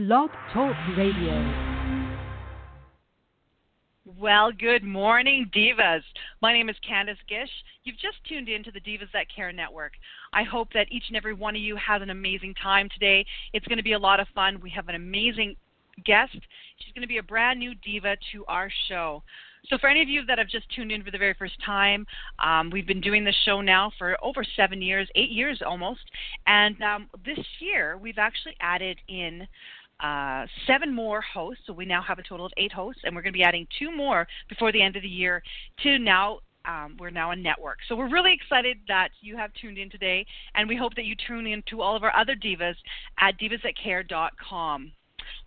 Blog Talk Radio. Well, good morning, Divas. My name is Candace Gish. You've just tuned in to the Divas That Care Network. I hope that each and every one of you has an amazing time today. It's going to be a lot of fun. We have an amazing guest. She's going to be a brand new diva to our show. So for any of you that have just tuned in for the very first time, we've been doing this show now for over 7 years, 8 years almost. And this year, we've actually added in 7 more hosts. So we now have a total of 8 hosts, and we're going to be adding 2 more before the end of the year to now. We're now a network. So we're really excited that you have tuned in today, and we hope that you tune in to all of our other divas at divasthatcare.com.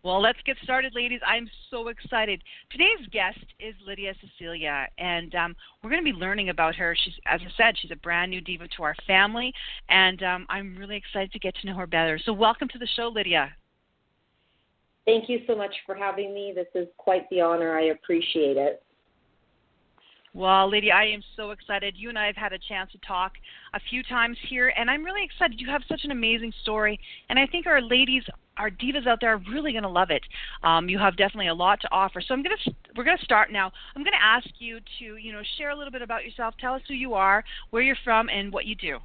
Well, let's get started, ladies. I'm so excited. Today's guest is Lydia Cecilia, and we're going to be learning about her. She's, as I said, she's a brand new diva to our family, and I'm really excited to get to know her better. So welcome to the show, Lydia. Thank you so much for having me. This is quite the honor. I appreciate it. Well, Lydia, I am so excited. You and I have had a chance to talk a few times here, and I'm really excited. You have such an amazing story, and I think our ladies, our divas out there, are really going to love it. You have definitely a lot to offer. So we're going to start now. I'm going to ask you to, share a little bit about yourself. Tell us who you are, where you're from, and what you do.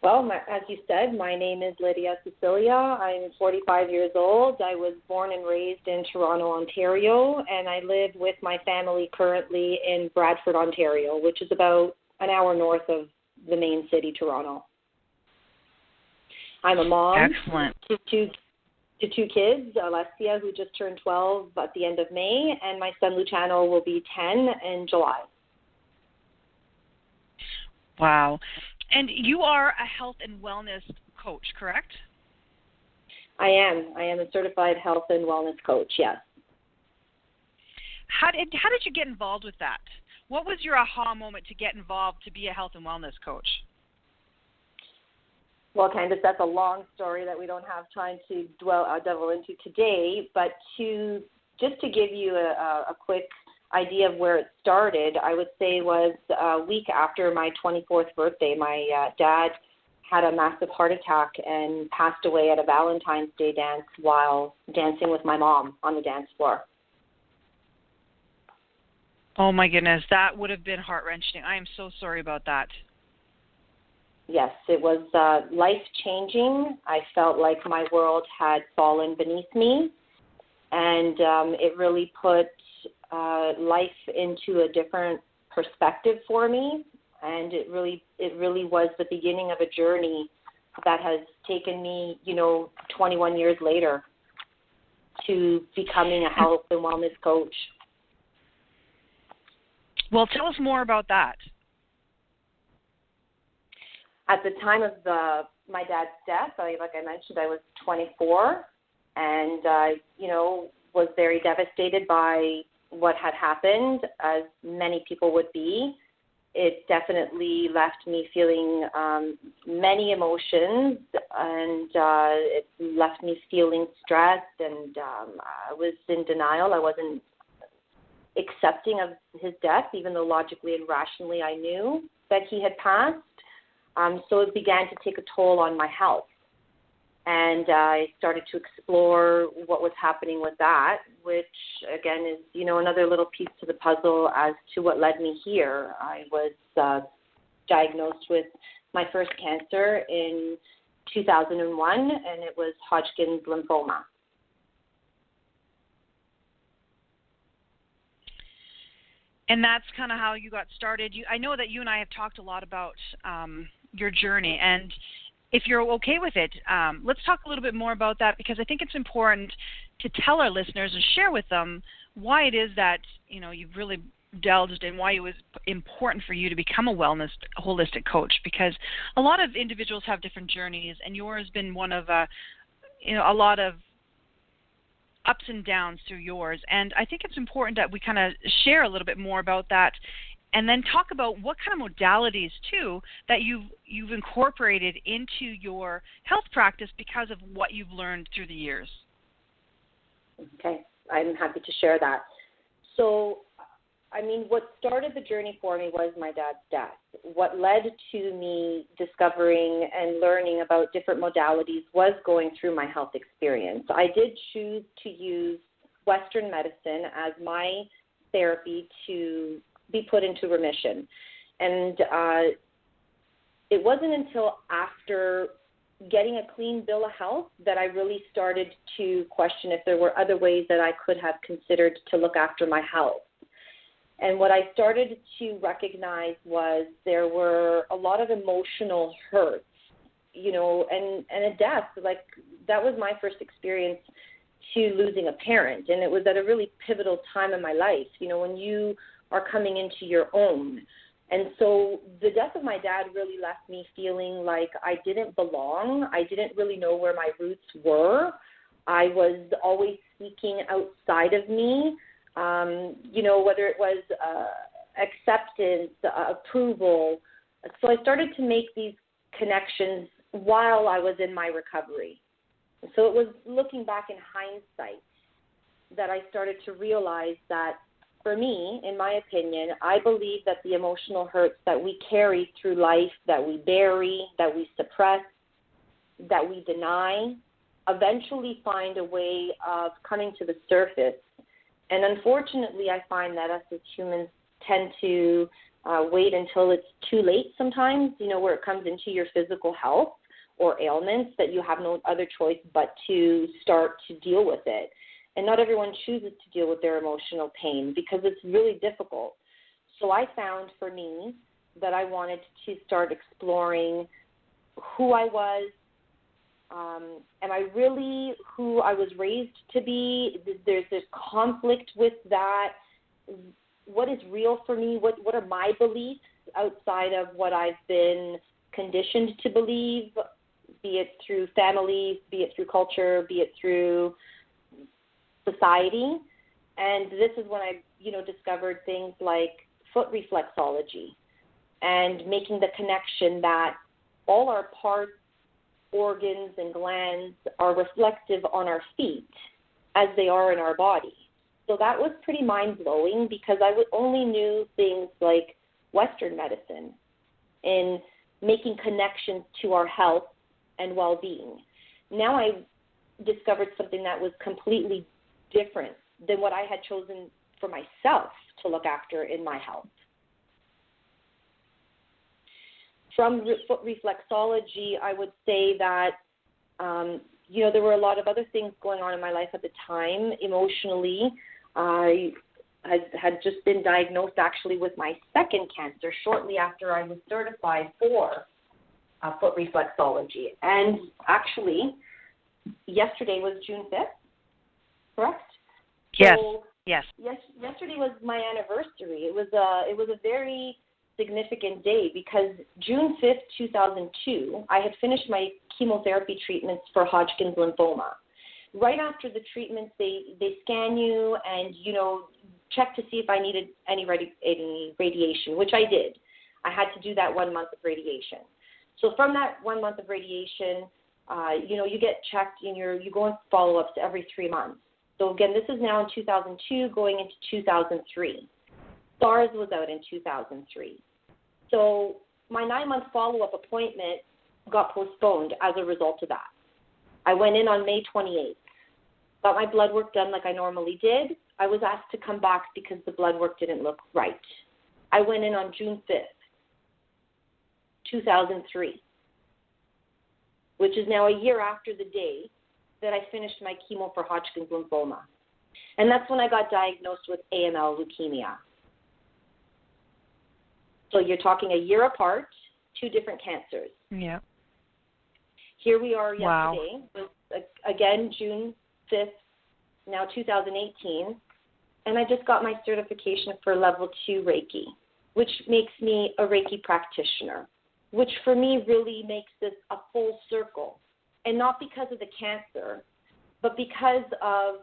Well, as you said, my name is Lydia Cecilia. I'm 45 years old. I was born and raised in Toronto, Ontario, and I live with my family currently in Bradford, Ontario, which is about an hour north of the main city, Toronto. I'm a mom. Excellent. to two kids, Alessia, who just turned 12 at the end of May, and my son Luciano will be 10 in July. Wow. And you are a health and wellness coach, correct? I am. I am a certified health and wellness coach, yes. How did you get involved with that? What was your aha moment to get involved to be a health and wellness coach? Well, Candace, that's a long story that we don't have time to delve into today, but just to give you a quick idea of where it started, I would say was a week after my 24th birthday. My dad had a massive heart attack and passed away at a Valentine's Day dance while dancing with my mom on the dance floor. Oh, my goodness. That would have been heart-wrenching. I am so sorry about that. Yes, it was life-changing. I felt like my world had fallen beneath me, and it really put life into a different perspective for me, and it really was the beginning of a journey that has taken me, 21 years later to becoming a health and wellness coach. Well, tell us more about that. At the time of my dad's death, like I mentioned, I was 24, and was very devastated by what had happened, as many people would be. It definitely left me feeling many emotions, and it left me feeling stressed, and I was in denial. I wasn't accepting of his death, even though logically and rationally I knew that he had passed. So it began to take a toll on my health. And I started to explore what was happening with that, which, again, is, another little piece to the puzzle as to what led me here. I was diagnosed with my first cancer in 2001, and it was Hodgkin's lymphoma. And that's kind of how you got started. I know that you and I have talked a lot about your journey, and if you're okay with it, let's talk a little bit more about that, because I think it's important to tell our listeners and share with them why it is that, you've really delved in, why it was important for you to become a wellness holistic coach, because a lot of individuals have different journeys, and yours has been one of a lot of ups and downs through yours. And I think it's important that we kind of share a little bit more about that, and then talk about what kind of modalities, too, that you've incorporated into your health practice because of what you've learned through the years. Okay, I'm happy to share that. So I mean, what started the journey for me was my dad's death. What led to me discovering and learning about different modalities was going through my health experience. I did choose to use Western medicine as my therapy to be put into remission. And it wasn't until after getting a clean bill of health that I really started to question if there were other ways that I could have considered to look after my health. And what I started to recognize was there were a lot of emotional hurts, you know, and a death. Like, that was my first experience to losing a parent. And it was at a really pivotal time in my life, you know, when you are coming into your own. And so the death of my dad really left me feeling like I didn't belong. I didn't really know where my roots were. I was always seeking outside of me. You know, whether it was acceptance, approval. So I started to make these connections while I was in my recovery. So it was looking back in hindsight that I started to realize that for me, in my opinion, I believe that the emotional hurts that we carry through life, that we bury, that we suppress, that we deny, eventually find a way of coming to the surface. And unfortunately, I find that us as humans tend to wait until it's too late sometimes, you know, where it comes into your physical health or ailments that you have no other choice but to start to deal with it. And not everyone chooses to deal with their emotional pain because it's really difficult. So I found for me that I wanted to start exploring who I was. Am I really who I was raised to be? There's this conflict with that. What is real for me? What are my beliefs outside of what I've been conditioned to believe, be it through family, be it through culture, be it through society? And this is when I, you know, discovered things like foot reflexology and making the connection that all our parts, organs, and glands are reflective on our feet as they are in our body. So that was pretty mind-blowing because I only knew things like Western medicine in making connections to our health and well-being. Now I discovered something that was completely different than what I had chosen for myself to look after in my health. From foot reflexology, I would say that, you know, there were a lot of other things going on in my life at the time. Emotionally, I had just been diagnosed actually with my second cancer shortly after I was certified for foot reflexology. And actually, yesterday was June 5th, correct? Yes. So, yes. Yesterday was my anniversary. It was a very significant day because June 5th, 2002, I had finished my chemotherapy treatments for Hodgkin's lymphoma. Right after the treatments, they scan you and, you know, check to see if I needed any radiation, which I did. I had to do that 1 month of radiation. So from that 1 month of radiation, you know, you get checked and you go in follow-ups every 3 months. So again, this is now in 2002 going into 2003. SARS was out in 2003. So my 9-month follow-up appointment got postponed as a result of that. I went in on May 28th, got my blood work done like I normally did. I was asked to come back because the blood work didn't look right. I went in on June 5th, 2003, which is now a year after the day that I finished my chemo for Hodgkin's lymphoma. And that's when I got diagnosed with AML leukemia. So you're talking a year apart, 2 different cancers. Yeah. Here we are yesterday, Wow. Again, June 5th, now 2018, and I just got my certification for level 2 Reiki, which makes me a Reiki practitioner, which for me really makes this a full circle. And not because of the cancer, but because of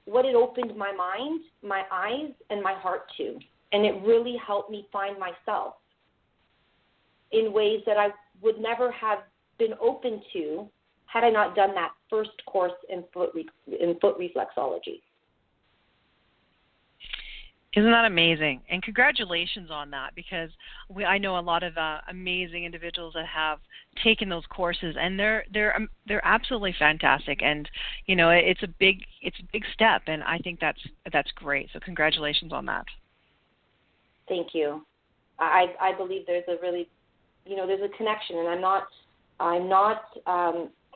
what it opened my mind, my eyes, and my heart to. And it really helped me find myself in ways that I would never have been open to had I not done that first course in foot reflexology. Isn't that amazing? And congratulations on that, because I know a lot of amazing individuals that have taken those courses, and they're absolutely fantastic. And it's a big step, and I think that's great. So congratulations on that. Thank you. I believe there's a really, there's a connection, and I'm not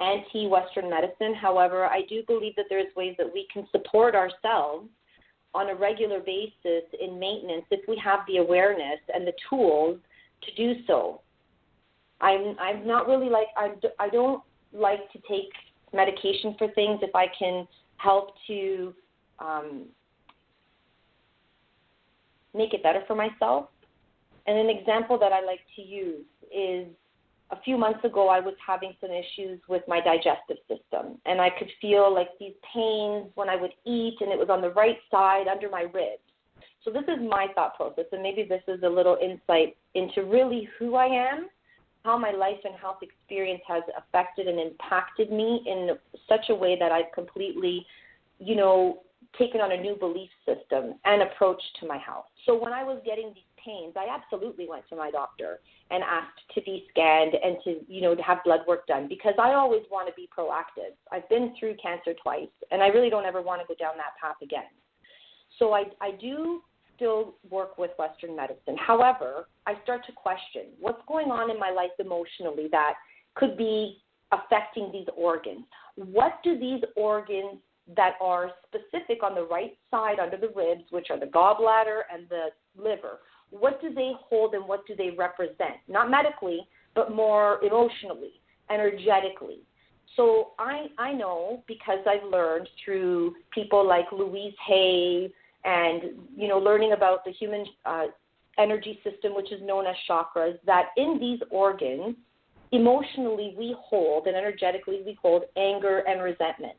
anti-Western medicine. However, I do believe that there's ways that we can support ourselves on a regular basis in maintenance if we have the awareness and the tools to do so. I'm not really I don't like to take medication for things if I can help to make it better for myself. And an example that I like to use is a few months ago I was having some issues with my digestive system, and I could feel like these pains when I would eat, and it was on the right side under my ribs. So this is my thought process, and maybe this is a little insight into really who I am, how my life and health experience has affected and impacted me in such a way that I've completely, taken on a new belief system and approach to my health. So when I was getting these pains, I absolutely went to my doctor and asked to be scanned and to have blood work done, because I always want to be proactive. I've been through cancer twice, and I really don't ever want to go down that path again. So I do still work with Western medicine. However, I start to question what's going on in my life emotionally that could be affecting these organs. What do these organs that are specific on the right side under the ribs, which are the gallbladder and the liver, what do they hold and what do they represent? Not medically, but more emotionally, energetically. So I know, because I've learned through people like Louise Hay and, learning about the human energy system, which is known as chakras, that in these organs, emotionally we hold and energetically we hold anger and resentment.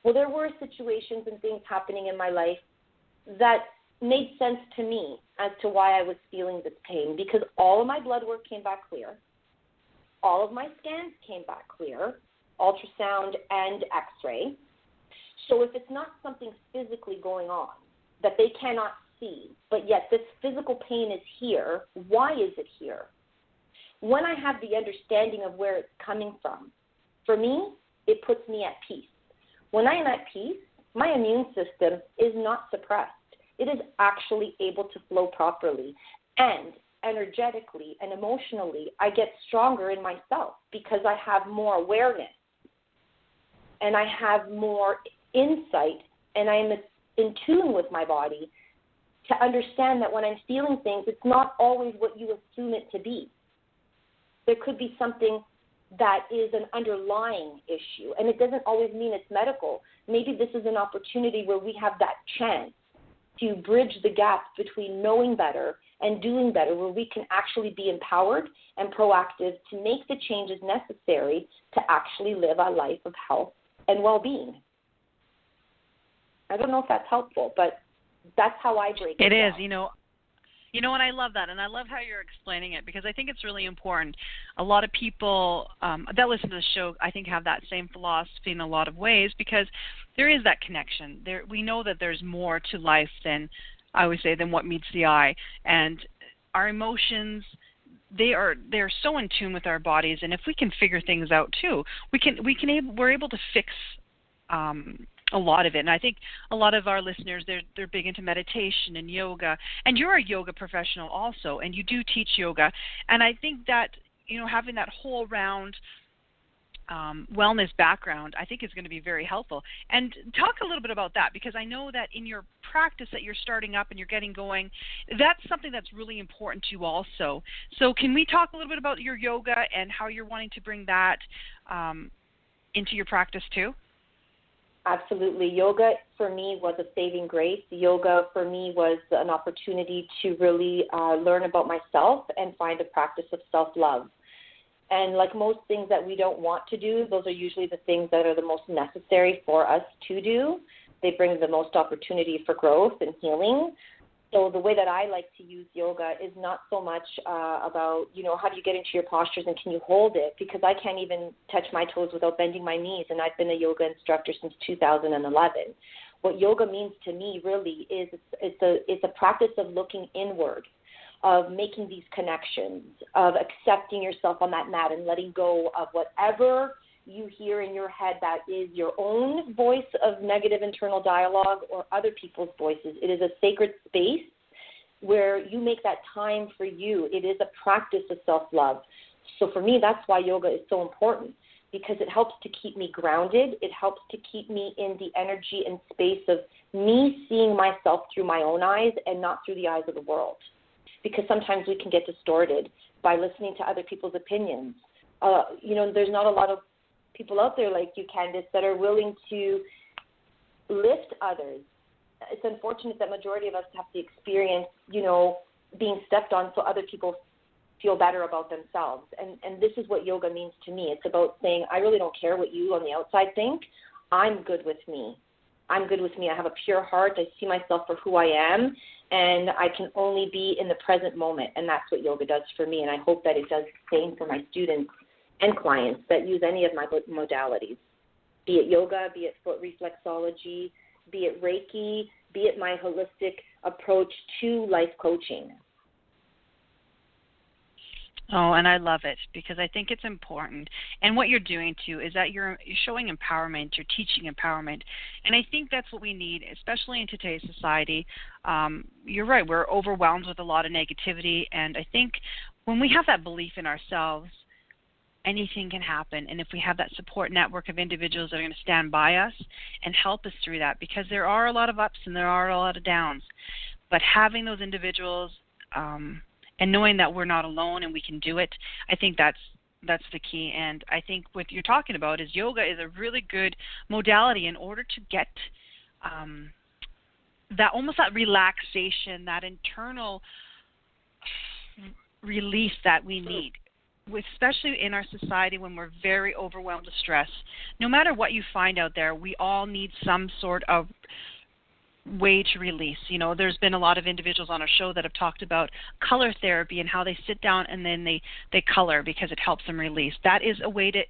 Well, there were situations and things happening in my life that made sense to me as to why I was feeling this pain, because all of my blood work came back clear. All of my scans came back clear, ultrasound and x-ray. So if it's not something physically going on that they cannot see, but yet this physical pain is here, why is it here? When I have the understanding of where it's coming from, for me, it puts me at peace. When I am at peace, my immune system is not suppressed. It is actually able to flow properly. And energetically and emotionally, I get stronger in myself because I have more awareness and I have more insight, and I am in tune with my body to understand that when I'm feeling things, it's not always what you assume it to be. There could be something that is an underlying issue, and it doesn't always mean it's medical. Maybe this is an opportunity where we have that chance to bridge the gap between knowing better and doing better, where we can actually be empowered and proactive to make the changes necessary to actually live a life of health and well-being. I don't know if that's helpful, but that's how I break it down. It is, and I love that, and I love how you're explaining it, because I think it's really important. A lot of people that listen to the show, I think, have that same philosophy in a lot of ways, because there is that connection. We know that there's more to life than, I always say, than what meets the eye, and our emotions, they're so in tune with our bodies, and if we can figure things out too, we're able to fix a lot of it. And I think a lot of our listeners, they're big into meditation and yoga, and you're a yoga professional also, and you do teach yoga. And I think that, having that whole round wellness background, I think is going to be very helpful. And talk a little bit about that, because I know that in your practice that you're starting up and you're getting going, that's something that's really important to you also. So can we talk a little bit about your yoga and how you're wanting to bring that into your practice too? Absolutely. Yoga for me was a saving grace. Yoga for me was an opportunity to really learn about myself and find a practice of self-love. And like most things that we don't want to do, those are usually the things that are the most necessary for us to do. They bring the most opportunity for growth and healing. So the way that I like to use yoga is not so much about, how do you get into your postures and can you hold it? Because I can't even touch my toes without bending my knees, and I've been a yoga instructor since 2011. what yoga means to me really is it's a practice of looking inward, of making these connections, of accepting yourself on that mat and letting go of whatever you hear in your head that is your own voice of negative internal dialogue or other people's voices. It is a sacred space where you make that time for you. It is a practice of self-love. So for me, that's why yoga is so important, because it helps to keep me grounded. It helps to keep me in the energy and space of me seeing myself through my own eyes and not through the eyes of the world. Because sometimes we can get distorted by listening to other people's opinions. There's not a lot of people out there like you, Candice, that are willing to lift others. It's unfortunate that majority of us have to experience, being stepped on so other people feel better about themselves. And this is what yoga means to me. It's about saying, I really don't care what you on the outside think. I'm good with me. I'm good with me. I have a pure heart. I see myself for who I am, and I can only be in the present moment. And that's what yoga does for me. And I hope that it does the same for my students and clients that use any of my modalities, be it yoga, be it foot reflexology, be it Reiki, be it my holistic approach to life coaching. Oh, and I love it because I think it's important. And what you're doing, too, is that you're showing empowerment, you're teaching empowerment. And I think that's what we need, especially in today's society. You're right, we're overwhelmed with a lot of negativity. And I think when we have that belief in ourselves, anything can happen. And if we have that support network of individuals that are going to stand by us and help us through that, because there are a lot of ups and there are a lot of downs. But having those individuals and knowing that we're not alone and we can do it, I think that's the key. And I think what you're talking about is yoga is a really good modality in order to get that relaxation, that internal release that we need, especially in our society when we're very overwhelmed with stress. No matter what you find out there, we all need some sort of way to release. There's been a lot of individuals on our show that have talked about color therapy and how they sit down and then they color because it helps them release. That is a way to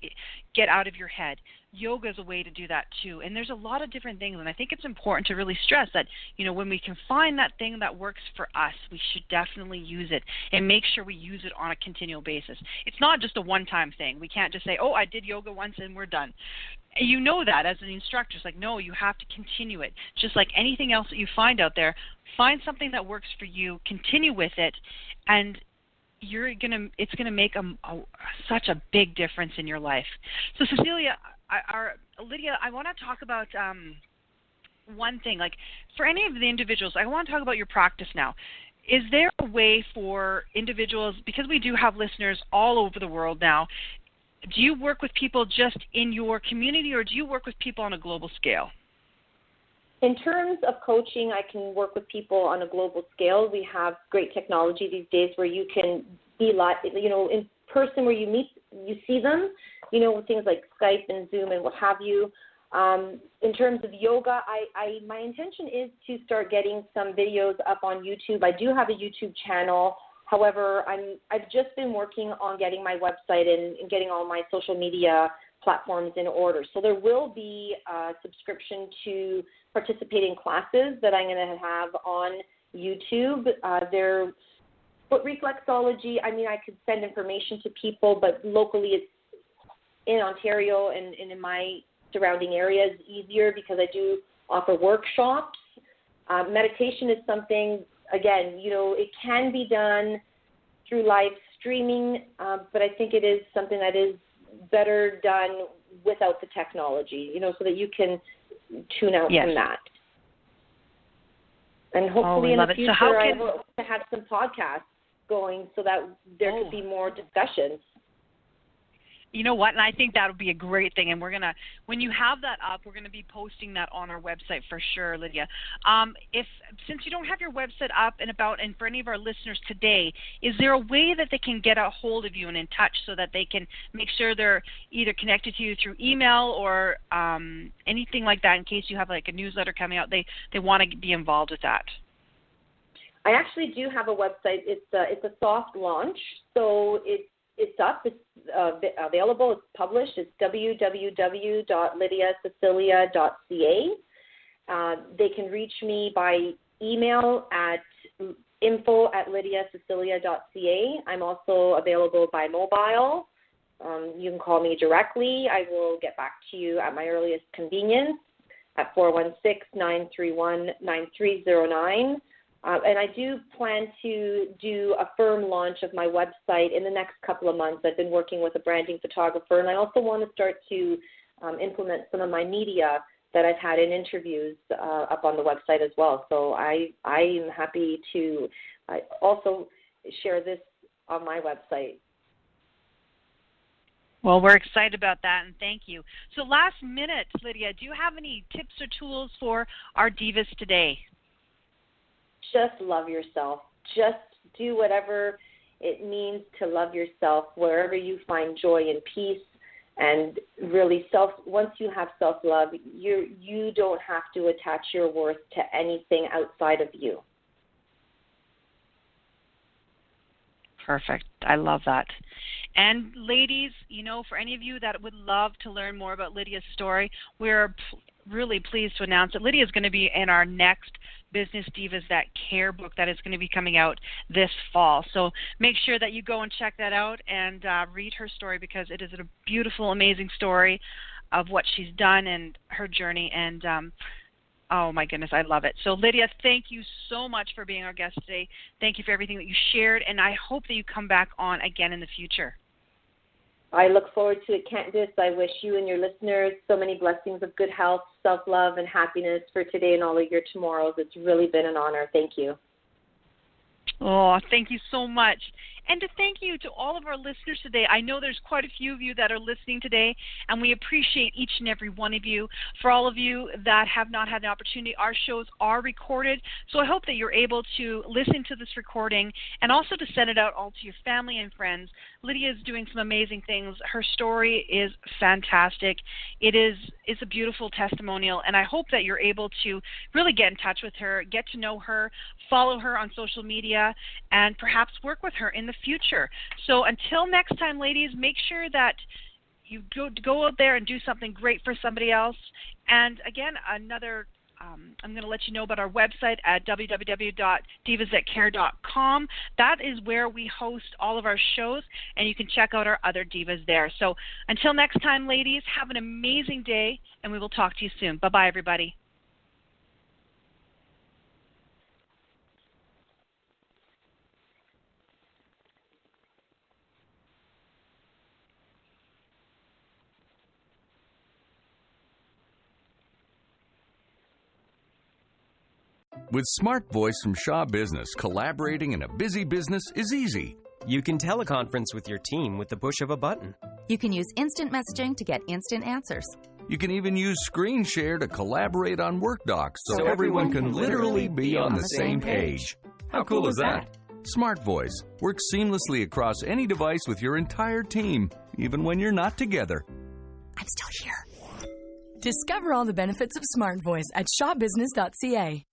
get out of your head. Yoga is a way to do that too. And there's a lot of different things, and I think it's important to really stress that, when we can find that thing that works for us, we should definitely use it and make sure we use it on a continual basis. It's not just a one-time thing. We can't just say, oh, I did yoga once and we're done. You know that as an instructor. It's like, no, you have to continue it. Just like anything else that you find out there, find something that works for you, continue with it, and it's gonna make such a big difference in your life. So Cecilia, Lydia, I want to talk about one thing. Like for any of the individuals, I want to talk about your practice now. Is there a way for individuals, because we do have listeners all over the world now, do you work with people just in your community or do you work with people on a global scale? In terms of coaching, I can work with people on a global scale. We have great technology these days where you can be live, in person, where you see them, with things like Skype and Zoom and what have you. In terms of yoga, my intention is to start getting some videos up on YouTube. I do have a YouTube channel. However, I've just been working on getting my website and getting all my social media platforms in order. So there will be a subscription to participate in classes that I'm going to have on YouTube. They're foot reflexology. I could send information to people, but locally it's in Ontario and in my surrounding areas easier because I do offer workshops. Meditation is something, again, it can be done through live streaming, but I think it is something that is better done without the technology, so that you can tune out from that. And hopefully in the future I hope to have some podcasts going so that there could be more discussions. You know what? And I think that would be a great thing. And when you have that up, we're going to be posting that on our website for sure, Lydia. Since you don't have your website up and for any of our listeners today, is there a way that they can get a hold of you and in touch so that they can make sure they're either connected to you through email or anything like that in case you have like a newsletter coming out, they want to be involved with that? I actually do have a website. It's a soft launch, so it's up, it's available, it's published. It's www.lydiacecilia.ca. They can reach me by email at info@lydiacecilia.ca. I'm also available by mobile. You can call me directly. I will get back to you at my earliest convenience at 416-931-9309. And I do plan to do a firm launch of my website in the next couple of months. I've been working with a branding photographer, and I also want to start to implement some of my media that I've had in interviews up on the website as well. So I am happy to also share this on my website. Well, we're excited about that, and thank you. So last minute, Lydia, do you have any tips or tools for our divas today? Just love yourself. Just do whatever it means to love yourself, wherever you find joy and peace. And really, once you have self-love, you don't have to attach your worth to anything outside of you. Perfect. I love that. And ladies, for any of you that would love to learn more about Lydia's story, we're really pleased to announce that Lydia is going to be in our next Business Divas That Care book that is going to be coming out this fall. So make sure that you go and check that out and read her story, because it is a beautiful, amazing story of what she's done and her journey. And oh my goodness, I love it. So Lydia, thank you so much for being our guest today. Thank you for everything that you shared, and I hope that you come back on again in the future. I look forward to it, Candace. I wish you and your listeners so many blessings of good health, self-love, and happiness for today and all of your tomorrows. It's really been an honor. Thank you. Oh, thank you so much. And to thank you to all of our listeners today. I know there's quite a few of you that are listening today, and we appreciate each and every one of you. For all of you that have not had the opportunity, our shows are recorded, so I hope that you're able to listen to this recording and also to send it out all to your family and friends. Lydia is doing some amazing things. Her story is fantastic. It's a beautiful testimonial, and I hope that you're able to really get in touch with her, get to know her, follow her on social media, and perhaps work with her in the future. So until next time, ladies, make sure that you go out there and do something great for somebody else. And again, I'm going to let you know about our website at www.divasthatcare.com. That is where we host all of our shows, and you can check out our other divas there. So until next time, ladies, have an amazing day, and we will talk to you soon. Bye-bye, everybody. With Smart Voice from Shaw Business, collaborating in a busy business is easy. You can teleconference with your team with the push of a button. You can use instant messaging to get instant answers. You can even use Screen Share to collaborate on Work Docs so everyone can literally be on the same page. How cool is that? Smart Voice works seamlessly across any device with your entire team, even when you're not together. I'm still here. Discover all the benefits of Smart Voice at shopbusiness.ca.